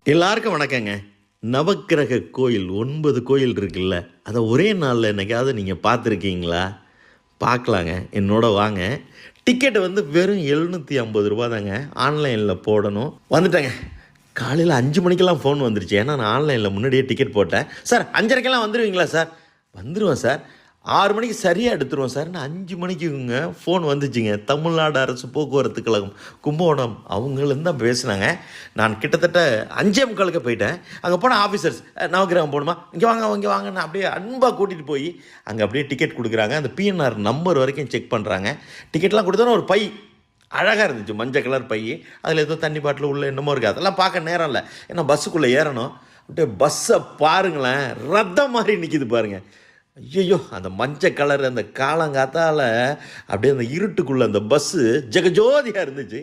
எல்லாருக்கும் வணக்கங்க. நவக்கிரக கோயில் 9 கோயில் இருக்குல்ல, அதை ஒரே நாளில் என்னைக்காவது நீங்கள் பார்த்துருக்கீங்களா? பார்க்கலாங்க, என்னோட வாங்க. டிக்கெட்டு வந்து வெறும் ரூ. 750 தாங்க. ஆன்லைனில் போடணும். வந்துட்டேங்க. காலையில் 5 மணிக்கெல்லாம் ஃபோன் வந்துருச்சு. ஏன்னா நான் ஆன்லைனில் முன்னாடியே டிக்கெட் போட்டேன். சார் 5:30க்கெல்லாம் வந்துடுவீங்களா சார்? வந்துடுவேன் சார். 6 மணிக்கு சரியாக எடுத்துருவோம் சார். நான் 5 மணிக்குங்க ஃபோன் வந்துச்சுங்க. தமிழ்நாடு அரசு போக்குவரத்து கழகம் கும்பகோணம் அவங்களும் தான் பேசினாங்க. நான் கிட்டத்தட்ட 5:45க்கு போயிட்டேன். அங்கே போனால் ஆஃபீஸர்ஸ் நவகிரகம் போகணுமா, இங்கே வாங்க இங்கே வாங்கன்னு அப்படியே அன்பாக கூட்டிகிட்டு போய் அங்கே அப்படியே டிக்கெட் கொடுக்குறாங்க. அந்த பிஎன்ஆர் நம்பர் வரைக்கும் செக் பண்ணுறாங்க. டிக்கெட்லாம் கொடுத்தோன்னா ஒரு பை அழகாக இருந்துச்சு, மஞ்சள் கலர் பை. அதில் ஏதோ தண்ணி பாட்டில் உள்ள என்னமோ இருக்குது. அதெல்லாம் பார்க்க நேரம் இல்லை, ஏன்னா பஸ்ஸுக்குள்ளே ஏறணும். அப்படியே பஸ்ஸை பாருங்களேன், ரத்தம் மாதிரி நிற்கிது பாருங்கள். ஐயோ, அந்த மஞ்சள் கலர் அந்த காலங்காத்தால் அப்படியே அந்த இருட்டுக்குள்ளே அந்த பஸ்ஸு ஜெகஜோதியாக இருந்துச்சு.